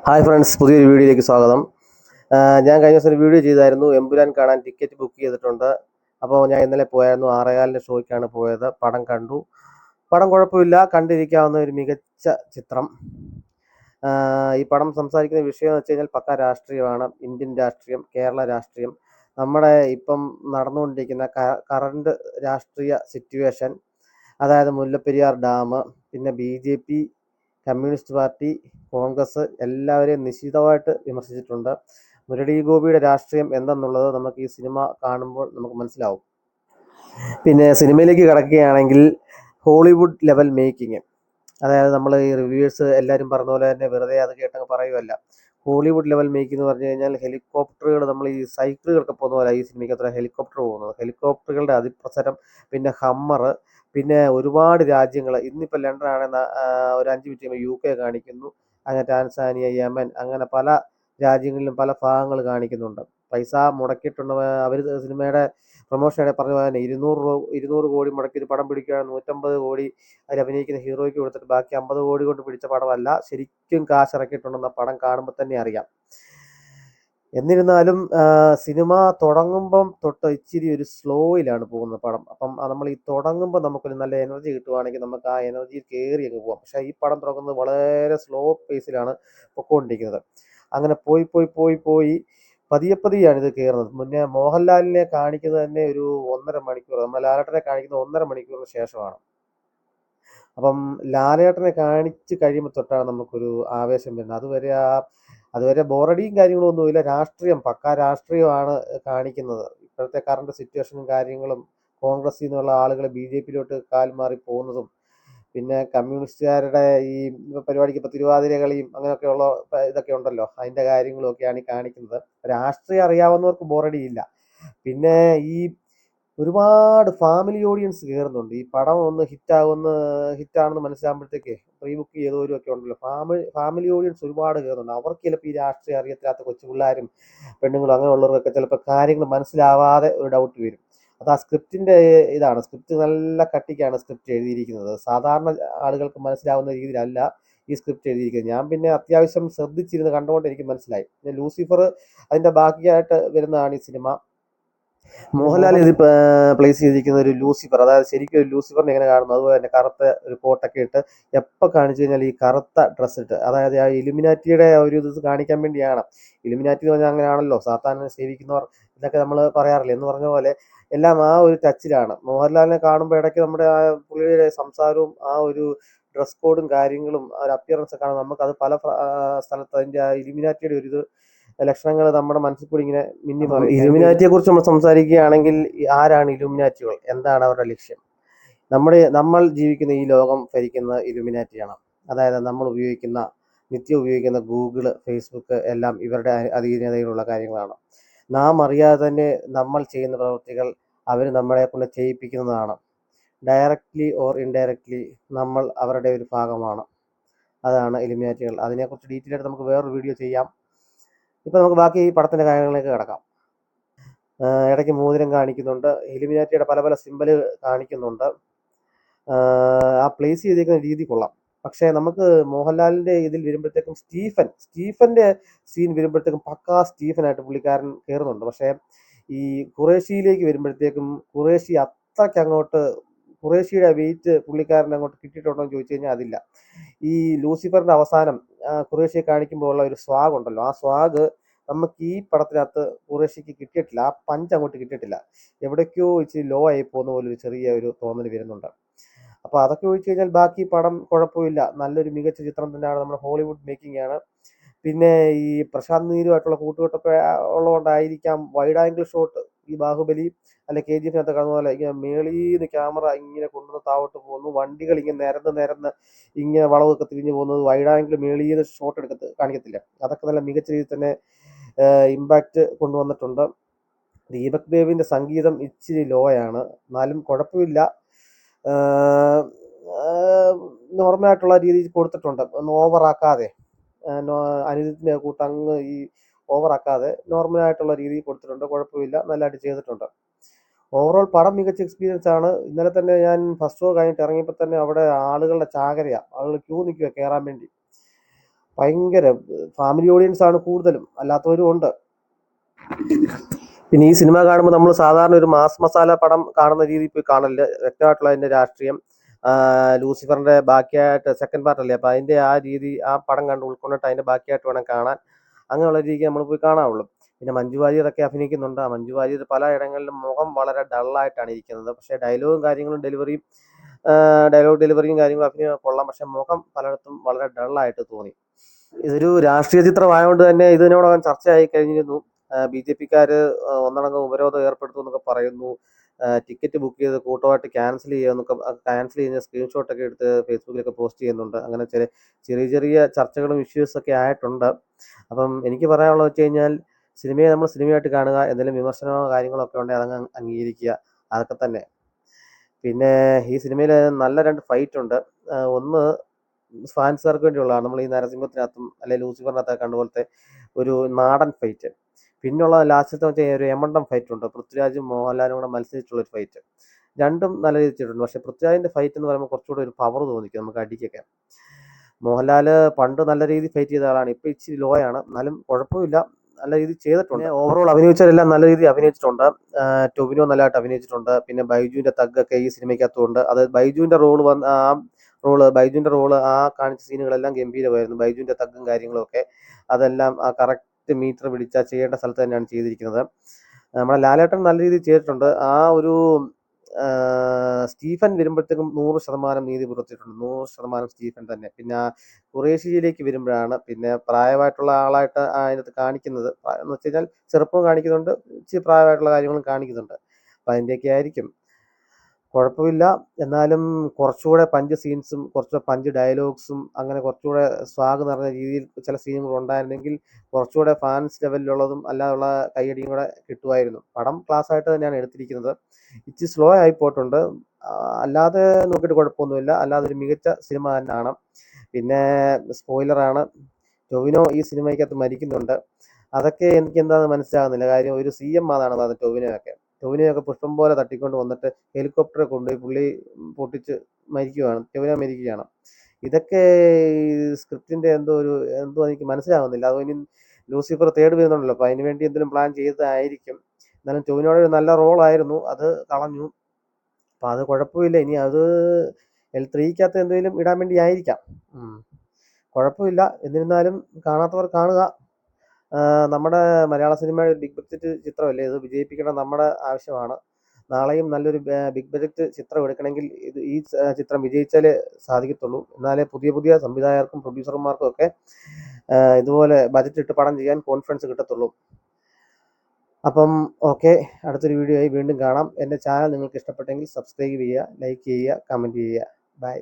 Hi friends, പുതിയൊരു വീഡിയോയിലേക്ക് സ്വാഗതം. ഞാൻ കഴിഞ്ഞ ദിവസം ഒരു വീഡിയോ ചെയ്തായിരുന്നു. എമ്പുരാൻ കാണാൻ ടിക്കറ്റ് ബുക്ക് ചെയ്തിട്ടുണ്ട്. അപ്പോൾ ഞാൻ ഇന്നലെ പോയായിരുന്നു. 6:15 ഷോയ്ക്കാണ് പോയത്. പടം കണ്ടു. പടം കുഴപ്പമില്ല, കണ്ടിരിക്കാവുന്ന ഒരു മികച്ച ചിത്രം. ഈ പടം സംസാരിക്കുന്ന വിഷയം എന്ന് വെച്ച് കഴിഞ്ഞാൽ പക്ക രാഷ്ട്രീയമാണ്. ഇന്ത്യൻ രാഷ്ട്രീയം, കേരള രാഷ്ട്രീയം, നമ്മുടെ ഇപ്പം നടന്നുകൊണ്ടിരിക്കുന്ന കറണ്ട് രാഷ്ട്രീയ സിറ്റുവേഷൻ, അതായത് മുല്ലപ്പെരിയാർ ഡാം, പിന്നെ BJP, കമ്മ്യൂണിസ്റ്റ് പാർട്ടി, കോൺഗ്രസ് എല്ലാവരെയും നിശിതമായിട്ട് വിമർശിച്ചിട്ടുണ്ട്. മുരളി ഗോപിയുടെ രാഷ്ട്രീയം എന്തെന്നുള്ളത് നമുക്ക് ഈ സിനിമ കാണുമ്പോൾ നമുക്ക് മനസ്സിലാവും. പിന്നെ സിനിമയിലേക്ക് കടക്കുകയാണെങ്കിൽ ഹോളിവുഡ് ലെവൽ മേക്കിങ്, അതായത് നമ്മൾ ഈ റിവ്യൂവേഴ്സ് എല്ലാവരും പറഞ്ഞ പോലെ തന്നെ വെറുതെ അത് കേട്ടങ്ങ് പറയുമല്ല. ഹോളിവുഡ് ലെവൽ മേക്കിംഗ് എന്ന് പറഞ്ഞു കഴിഞ്ഞാൽ ഹെലികോപ്റ്ററുകൾ, നമ്മൾ ഈ സൈക്കിളുകളൊക്കെ പോകുന്ന പോലെ ഈ സിനിമയ്ക്ക് അത്ര ഹെലികോപ്റ്റർ പോകുന്നത്, ഹെലികോപ്റ്ററുകളുടെ അതിപ്രസരം, പിന്നെ ഹമ്മർ, പിന്നെ ഒരുപാട് രാജ്യങ്ങൾ. ഇന്നിപ്പോൾ ലണ്ടനാണ്, ഒരു 5 മിനിറ്റ് കഴിയുമ്പോൾ UK കാണിക്കുന്നു, അങ്ങനെ ടാൻസാനിയ, യമൻ, അങ്ങനെ പല രാജ്യങ്ങളിലും പല ഭാഗങ്ങൾ കാണിക്കുന്നുണ്ട്. പൈസ മുടക്കിയിട്ടുണ്ട് അവർ. സിനിമയുടെ പ്രൊമോഷൻ പറഞ്ഞ പോലെ തന്നെ 200 കോടി മുടക്കി ഒരു പടം പിടിക്കുകയാണ്. 150 കോടി അതിൽ അഭിനയിക്കുന്ന ഹീറോയ്ക്ക് കൊടുത്തിട്ട് ബാക്കി 50 കോടി കൊണ്ട് പിടിച്ച പടമല്ല. ശരിക്കും കാശിറക്കിയിട്ടുണ്ടെന്ന പടം കാണുമ്പോൾ തന്നെ അറിയാം. എന്നിരുന്നാലും സിനിമ തുടങ്ങുമ്പം തൊട്ട് ഇച്ചിരി ഒരു സ്ലോയിലാണ് പോകുന്നത് പടം. അപ്പം നമ്മൾ ഈ തുടങ്ങുമ്പോൾ നമുക്കൊരു നല്ല എനർജി കിട്ടുവാണെങ്കിൽ നമുക്ക് ആ എനർജി കയറി അങ്ങ് പോകാം. പക്ഷേ ഈ പടം തുടങ്ങുന്നത് വളരെ സ്ലോ പേസിലാണ് പൊക്കോണ്ടിരിക്കുന്നത്. അങ്ങനെ പോയി പോയി പോയി പോയി പതിയെയാണ് ഇത് കയറുന്നത്. മുന്നേ മോഹൻലാലിനെ കാണിക്കുന്നത് തന്നെ ഒരു 1.5 മണിക്കൂർ, നമ്മൾ ലാലേട്ടനെ കാണിക്കുന്നത് 1.5 മണിക്കൂറിന് ശേഷമാണ്. അപ്പം ലാലേട്ടനെ കാണിച്ച് കഴിയുമ്പോൾ തൊട്ടാണ് നമുക്കൊരു ആവേശം വരുന്നത്. അതുവരെ ബോറടിയും കാര്യങ്ങളും ഒന്നുമില്ല. രാഷ്ട്രീയം, പക്കാ രാഷ്ട്രീയമാണ് കാണിക്കുന്നത്. ഇപ്പോഴത്തെ കറണ്ട് സിറ്റുവേഷനും കാര്യങ്ങളും, കോൺഗ്രസിൽ നിന്നുള്ള ആളുകൾ BJPയിലോട്ട് കാൽമാറി പോകുന്നതും, പിന്നെ കമ്മ്യൂണിസ്റ്റുകാരുടെ ഈ പരിപാടിക്ക് ഇപ്പോൾ തിരുവാതിര കളിയും അങ്ങനെയൊക്കെയുള്ള ഇതൊക്കെ ഉണ്ടല്ലോ, അതിൻ്റെ കാര്യങ്ങളൊക്കെയാണ് ഈ കാണിക്കുന്നത്. രാഷ്ട്രീയം അറിയാവുന്നവർക്ക് ബോറടിയില്ല. പിന്നെ ഈ ഒരുപാട് ഫാമിലി ഓഡിയൻസ് കയറുന്നുണ്ട്. ഈ പടം ഒന്ന് ഹിറ്റാണെന്ന് മനസ്സിലാകുമ്പോഴത്തേക്ക് പ്രീ ബുക്ക് ചെയ്തവരും ഒക്കെ ഉണ്ടല്ലോ, ഫാമിലി ഓഡിയൻസ് ഒരുപാട് കയറുന്നുണ്ട്. അവർക്ക് ചിലപ്പോൾ ഈ രാഷ്ട്രീയം അറിയത്തില്ലാത്ത കൊച്ചു പിള്ളേരും പെണ്ണുങ്ങളും അങ്ങനെയുള്ളവർക്കൊക്കെ ചിലപ്പോൾ കാര്യങ്ങൾ മനസ്സിലാവാതെ ഒരു ഡൗട്ട് വരും. അത് ആ സ്ക്രിപ്റ്റിൻ്റെ ഇതാണ്. സ്ക്രിപ്റ്റ് നല്ല കട്ടിക്കാണ് സ്ക്രിപ്റ്റ് എഴുതിയിരിക്കുന്നത്. സാധാരണ ആളുകൾക്ക് മനസ്സിലാവുന്ന രീതിയിലല്ല ഈ സ്ക്രിപ്റ്റ് എഴുതിയിരിക്കുന്നത്. ഞാൻ പിന്നെ അത്യാവശ്യം ശ്രദ്ധിച്ചിരുന്ന് കണ്ടുകൊണ്ട് എനിക്ക് മനസ്സിലായി. പിന്നെ ലൂസിഫർ അതിൻ്റെ ബാക്കിയായിട്ട് വരുന്നതാണ് ഈ സിനിമ. മോഹൻലാൽ ഇത് പ്ലേസ് ചെയ്തിരിക്കുന്ന ഒരു ലൂസിഫർ, അതായത് ശരിക്കും ഒരു ലൂസിഫറിനെ എങ്ങനെ കാണുന്നു അതുപോലെ തന്നെ കറുത്ത ഒരു കോട്ടൊക്കെ ഇട്ട്, എപ്പോൾ കാണിച്ചു കഴിഞ്ഞാൽ ഈ കറുത്ത ഡ്രസ്സ് ഇട്ട്, അതായത് ആ ഇലുമിനാറ്റിയുടെ ഒരു ഇത് കാണിക്കാൻ വേണ്ടിയാണ്. ഇലുമിനാറ്റി എന്ന് പറഞ്ഞാൽ അങ്ങനെയാണല്ലോ, സാത്താനെ സേവിക്കുന്നവർ ഇതൊക്കെ നമ്മൾ പറയാറില്ല എന്ന് പറഞ്ഞ പോലെ എല്ലാം ആ ഒരു ടച്ചിലാണ്. മോഹൻലാലിനെ കാണുമ്പോൾ ഇടയ്ക്ക് നമ്മുടെ ആ പുള്ളിയുടെ സംസാരവും ആ ഒരു ഡ്രസ് കോഡും കാര്യങ്ങളും ആ ഒരു അപ്പിയറൻസ് ഒക്കെ കാണുമ്പോൾ നമുക്കത് പല സ്ഥലത്ത് അതിൻ്റെ ആ ഇലുമിനാറ്റിയുടെ ഒരു ഇത് ലക്ഷണങ്ങൾ നമ്മുടെ മനസ്സിൽ കൂടി ഇങ്ങനെ മിന്നി പറയും. ഇലുമിനാറ്റിയെ കുറിച്ച് നമ്മൾ സംസാരിക്കുകയാണെങ്കിൽ ആരാണ് ഇലുമിനാറ്റികൾ, എന്താണ് അവരുടെ ലക്ഷ്യം? നമ്മൾ ജീവിക്കുന്ന ഈ ലോകം ഭരിക്കുന്ന ഇലുമിനാറ്റിയാണ്. അതായത് നിത്യം ഉപയോഗിക്കുന്ന ഗൂഗിള്, ഫേസ്ബുക്ക് എല്ലാം ഇവരുടെ അധീനതയിലുള്ള കാര്യങ്ങളാണ്. നാം അറിയാതെ തന്നെ നമ്മൾ ചെയ്യുന്ന പ്രവൃത്തികൾ അവർ നമ്മളെ കൊണ്ട് ചെയ്യിപ്പിക്കുന്നതാണ്. ഡയറക്റ്റ്ലി ഓർ ഇൻഡയറക്റ്റ്ലി നമ്മൾ അവരുടെ ഒരു ഭാഗമാണ്. അതാണ് ഇലുമിനാറ്റികൾ. അതിനെക്കുറിച്ച് ഡീറ്റെയിൽ ആയിട്ട് നമുക്ക് വേറൊരു വീഡിയോ ചെയ്യാം. ഇപ്പം നമുക്ക് ബാക്കി ഈ പടത്തിൻ്റെ കാര്യങ്ങളിലേക്ക് കിടക്കാം. ഇടയ്ക്ക് മോതിരം കാണിക്കുന്നുണ്ട്, ഇലുമിനാറ്റിയുടെ പല പല സിമ്പല് കാണിക്കുന്നുണ്ട്. ആ പ്ലേസ് ചെയ്തിരിക്കുന്ന രീതി കൊള്ളാം. പക്ഷേ നമുക്ക് മോഹൻലാലിൻ്റെ ഇതിൽ വരുമ്പോഴത്തേക്കും സ്റ്റീഫൻ്റെ സീൻ വരുമ്പോഴത്തേക്കും പക്കാ സ്റ്റീഫനായിട്ട് പുള്ളിക്കാരൻ കയറുന്നുണ്ട്. പക്ഷേ ഈ ഖുറേഷിയിലേക്ക് വരുമ്പോഴത്തേക്കും അത്രയ്ക്ക് അങ്ങോട്ട് ഖുറേഷിയുടെ വെയിറ്റ് പുള്ളിക്കാരൻ അങ്ങോട്ട് കിട്ടിയിട്ടുണ്ടോ എന്ന് ചോദിച്ചു കഴിഞ്ഞാൽ അതില്ല. ഈ ലൂസിഫറിൻ്റെ അവസാനം ഖുറേഷിയെ കാണിക്കുമ്പോൾ ഉള്ള ഒരു സ്വാഗ് ഉണ്ടല്ലോ, ആ സ്വാഗ് നമുക്ക് ഈ പടത്തിനകത്ത് ഖുറേഷിക്ക് കിട്ടിയിട്ടില്ല. ആ പഞ്ച് അങ്ങോട്ട് കിട്ടിയിട്ടില്ല. എവിടേക്കോ ഇച്ചിരി ലോ ആയി പോകുന്ന പോലെ ഒരു ചെറിയ ഒരു തോന്നൽ വരുന്നുണ്ട്. അപ്പോൾ അതൊക്കെ ചോദിച്ചു കഴിഞ്ഞാൽ ബാക്കി പടം കുഴപ്പമില്ല, നല്ലൊരു മികച്ച ചിത്രം തന്നെയാണ്. നമ്മുടെ ഹോളിവുഡ് മേക്കിംഗ് ആണ്. പിന്നെ ഈ പ്രശാന്ത് നീരുമായിട്ടുള്ള കൂട്ടുകെട്ടൊക്കെ ഉള്ളതുകൊണ്ടായിരിക്കാം വൈഡ് ആംഗിൾ ഷോട്ട് ഈ ബാഹുബലി അല്ലെ KGF കാണുന്ന പോലെ ഇങ്ങനെ മേളീന്ന് ക്യാമറ ഇങ്ങനെ കൊണ്ടുവന്ന് താവോട്ട് പോകുന്നു, വണ്ടികൾ ഇങ്ങനെ നിരന്ന് ഇങ്ങനെ വളവൊക്കെ തിരിഞ്ഞു പോകുന്നത്, വൈഡ് ആംഗിൾ മേളീന്ന് ഷോട്ട് കാണിക്കത്തില്ല. അതൊക്കെ നല്ല മികച്ച രീതിയിൽ തന്നെ ഇമ്പാക്റ്റ് കൊണ്ടുവന്നിട്ടുണ്ട്. ദീപക് ദേവിൻ്റെ സംഗീതം ഇച്ചിരി ലോയാണ്, എന്നാലും കുഴപ്പമില്ല. നോർമലായിട്ടുള്ള രീതിയിൽ കൊടുത്തിട്ടുണ്ട്, ഒന്ന് ഓവറാക്കാതെ. അനിരുദ്ധിൻ്റെ കൂട്ടങ്ങ് ഈ ഓവറാക്കാതെ നോർമലായിട്ടുള്ള രീതിയിൽ കൊടുത്തിട്ടുണ്ട്. കുഴപ്പമില്ല, നല്ലതായിട്ട് ചെയ്തിട്ടുണ്ട്. ഓവറോൾ പടം മികച്ച എക്സ്പീരിയൻസ് ആണ്. ഇന്നലെ തന്നെ ഞാൻ ഫസ്റ്റ് ഷോ കഴിഞ്ഞിട്ട് ഇറങ്ങിയപ്പോൾ തന്നെ അവിടെ ആളുകളുടെ ചാകരയാണ്, ആളുകൾ ക്യൂ നിൽക്കുക കയറാൻ വേണ്ടി. ഭയങ്കര ഫാമിലി ഓഡിയൻസ് ആണ് കൂടുതലും, അല്ലാത്തവരും ഉണ്ട്. പിന്നെ ഈ സിനിമ കാണുമ്പോൾ നമ്മൾ സാധാരണ ഒരു മാസ് മസാല പടം കാണുന്ന രീതിയിൽ പോയി കാണില്ല. വ്യക്തമായിട്ടുള്ള അതിന്റെ രാഷ്ട്രീയം, ലൂസിഫറിന്റെ ബാക്കിയായിട്ട് സെക്കൻഡ് പാർട്ട് അല്ലേ, അപ്പൊ അതിന്റെ ആ രീതി ആ പടം കണ്ട് ഉൾക്കൊണ്ടിട്ട് അതിന്റെ ബാക്കിയായിട്ട് വേണം കാണാൻ. അങ്ങനെയുള്ള രീതിക്ക് നമ്മൾ പോയി കാണാവുള്ളൂ. പിന്നെ മഞ്ജു വാര്യരൊക്കെ അഭിനയിക്കുന്നുണ്ട്. ആ മഞ്ജു വാര്യർ പല ഇടങ്ങളിലും മുഖം വളരെ ഡള്ളായിട്ടാണ് ഇരിക്കുന്നത്. പക്ഷേ ഡയലോഗും കാര്യങ്ങളും ഡയലോഗ് ഡെലിവറിയും കാര്യങ്ങളും അഭിനയം കൊള്ളാം. പക്ഷെ മുഖം പലയിടത്തും വളരെ ഡള്ളായിട്ട് തോന്നി. ഇതൊരു രാഷ്ട്രീയ ചിത്രമായതുകൊണ്ട് തന്നെ ഇതിനോടകം ചർച്ചയായി കഴിഞ്ഞിരുന്നു. BJP-ക്കാര് ഒന്നടങ്കം ഉപരോധം ഏർപ്പെടുത്തും എന്നൊക്കെ പറയുന്നു. ടിക്കറ്റ് ബുക്ക് ചെയ്ത് കൂട്ടമായിട്ട് ക്യാൻസൽ ചെയ്യുന്ന സ്ക്രീൻഷോട്ടൊക്കെ എടുത്ത് ഫേസ്ബുക്കിലൊക്കെ പോസ്റ്റ് ചെയ്യുന്നുണ്ട്. അങ്ങനെ ചെറിയ ചെറിയ ചർച്ചകളും ഇഷ്യൂസൊക്കെ ആയിട്ടുണ്ട്. അപ്പം എനിക്ക് പറയാനുള്ളത് വെച്ച് കഴിഞ്ഞാൽ, സിനിമയെ നമ്മൾ സിനിമയായിട്ട് കാണുക, എന്തെങ്കിലും വിമർശനമോ കാര്യങ്ങളോ ഒക്കെ ഉണ്ടെങ്കിൽ അതങ്ങ് അംഗീകരിക്കുക, അതൊക്കെ തന്നെ. പിന്നെ ഈ സിനിമയിൽ നല്ല 2 ഫൈറ്റ് ഉണ്ട്. ഒന്ന് ഫാൻസുകാർക്ക് വേണ്ടിയുള്ളതാണ്. നമ്മൾ ഈ നരസിംഹത്തിനകത്തും അല്ലെ ലൂസിഫറിനകത്തൊക്കെ കണ്ട പോലത്തെ ഒരു നാടൻ ഫൈറ്റ്. പിന്നുള്ള ലാസ്റ്റത്തെ വെച്ചാൽ ഒരു എമണ്ടം ഫൈറ്റ് ഉണ്ട്. പൃഥ്വിരാജും മോഹൻലാലും കൂടെ മത്സരിച്ചുള്ള ഒരു ഫൈറ്റ്. രണ്ടും നല്ല രീതിയിൽ ചെയ്തിട്ടുണ്ട്. പക്ഷെ പൃഥ്വിരാജിന്റെ ഫൈറ്റ് എന്ന് പറയുമ്പോൾ കുറച്ചുകൂടെ ഒരു പവർ തോന്നിക്കും നമുക്ക് അടിക്കൊക്കെ. മോഹൻലാല് പണ്ട് നല്ല രീതിയിൽ ഫൈറ്റ് ചെയ്ത ആളാണ്. ഇപ്പൊ ഇച്ചിരി ലോ ആണ്, എന്നാലും കുഴപ്പമില്ല, നല്ല രീതിയിൽ ചെയ്തിട്ടുണ്ട്. ഓവറോൾ അഭിനയിച്ചവരെല്ലാം നല്ല രീതിയിൽ അഭിനയിച്ചിട്ടുണ്ട്. ടൊവിനോ നല്ലതായിട്ട് അഭിനയിച്ചിട്ടുണ്ട്. പിന്നെ ബൈജുവിന്റെ തഗ്ഗൊക്കെ ഈ സിനിമയ്ക്കകത്തുണ്ട്. അത് ബൈജുവിന്റെ റോള് ആ കാണിച്ച സീനുകളെല്ലാം ഗംഭീരമായിരുന്നു. ബൈജുവിന്റെ തഗ്ഗും കാര്യങ്ങളും ഒക്കെ അതെല്ലാം ആ കറക്റ്റ് മീറ്റർ പിടിച്ച ചെയ്യേണ്ട സ്ഥലത്ത് തന്നെയാണ് ചെയ്തിരിക്കുന്നത്. നമ്മുടെ ലാലേട്ടൻ നല്ല രീതിയിൽ ചെയ്തിട്ടുണ്ട്. ആ ഒരു സ്റ്റീഫൻ വരുമ്പോഴത്തേക്കും 100% നീതി പുലർത്തിയിട്ടുണ്ട്. 100% സ്റ്റീഫൻ തന്നെ. പിന്നെ ഖുറേഷിയിലേക്ക് വരുമ്പോഴാണ് പിന്നെ പ്രായമായിട്ടുള്ള ആളായിട്ട് അതിനകത്ത് കാണിക്കുന്നത്. എന്ന് വെച്ച് കഴിഞ്ഞാൽ ചെറുപ്പവും കാണിക്കുന്നുണ്ട്, ഇച്ചിരി പ്രായമായിട്ടുള്ള കാര്യങ്ങളും കാണിക്കുന്നുണ്ട്. അപ്പം അതിൻ്റെയൊക്കെ ആയിരിക്കും. കുഴപ്പമില്ല, എന്നാലും കുറച്ചുകൂടെ പഞ്ച് സീൻസും കുറച്ചുകൂടെ പഞ്ച് ഡയലോഗ്സും അങ്ങനെ കുറച്ചുകൂടെ സ്വാഗ് നിറഞ്ഞ രീതിയിൽ ചില സീനുകൾ ഉണ്ടായിരുന്നെങ്കിൽ കുറച്ചുകൂടെ ഫാൻസ് ലെവലിലുള്ളതും അല്ലാതുള്ള കയ്യടിയും കൂടെ കിട്ടുമായിരുന്നു. പടം ക്ലാസ് ആയിട്ട് തന്നെയാണ് എടുത്തിരിക്കുന്നത്. ഇച്ചിരി സ്ലോ ആയി പോയിട്ടുണ്ട്. അല്ലാതെ നോക്കിയിട്ട് കുഴപ്പമൊന്നുമില്ല. അല്ലാതെ ഒരു മികച്ച സിനിമ തന്നെയാണ്. പിന്നെ സ്പോയിലറാണ്, ടൊവിനോ ഈ സിനിമയ്ക്കകത്ത് മരിക്കുന്നുണ്ട്. അതൊക്കെ എനിക്ക് എന്താണെന്ന് മനസ്സിലാകുന്നില്ല. കാര്യം ഒരു CM ആണെന്നാണ് പറഞ്ഞത്. ടൊവിനോയൊക്കെ പുഷ്പം പോലെ തട്ടിക്കൊണ്ട് വന്നിട്ട് ഹെലികോപ്റ്ററെ കൊണ്ടുപോയി പുള്ളി പൊട്ടിച്ച് ടൊവിനോ മരിക്കുകയാണ്. ഇതൊക്കെ ഈ സ്ക്രിപ്റ്റിന്റെ എന്തോ എനിക്ക് മനസ്സിലാകുന്നില്ല. അതോ ഇനി ലൂസിഫർ തേർഡ് വരുന്നുണ്ടല്ലോ, അപ്പൊ അതിന് വേണ്ടി എന്തെങ്കിലും പ്ലാൻ ചെയ്തതായിരിക്കും. എന്നാലും ടൊവിനോയുടെ ഒരു നല്ല റോളായിരുന്നു, അത് കളഞ്ഞു. അപ്പൊ അത് കുഴപ്പമില്ല. ഇനി അത് L3-ക്കകത്ത് എന്തെങ്കിലും ഇടാൻ വേണ്ടി ആയിരിക്കാം. കുഴപ്പമില്ല. എന്നിരുന്നാലും കാണാത്തവർ കാണുക. നമ്മുടെ മലയാള സിനിമയുടെ ബിഗ് ബഡ്ജറ്റ് ചിത്രമല്ലേ ഇത്, വിജയിപ്പിക്കണം നമ്മുടെ ആവശ്യമാണ്. നാളെയും നല്ലൊരു ബിഗ് ബഡ്ജറ്റ് ചിത്രം എടുക്കണമെങ്കിൽ ഈ ചിത്രം വിജയിച്ചാലേ സാധിക്കത്തുള്ളൂ. എന്നാലേ പുതിയ പുതിയ സംവിധായകർക്കും പ്രൊഡ്യൂസർമാർക്കും ഒക്കെ ഇതുപോലെ ബജറ്റ് ഇട്ട് പടം ചെയ്യാൻ കോൺഫിഡൻസ് കിട്ടത്തുള്ളൂ. അപ്പം ഓക്കെ, അടുത്തൊരു വീഡിയോ ആയി വീണ്ടും കാണാം. എൻ്റെ ചാനൽ നിങ്ങൾക്ക് ഇഷ്ടപ്പെട്ടെങ്കിൽ സബ്സ്ക്രൈബ് ചെയ്യുക, ലൈക്ക് ചെയ്യുക, കമൻറ്റ് ചെയ്യുക. ബൈ.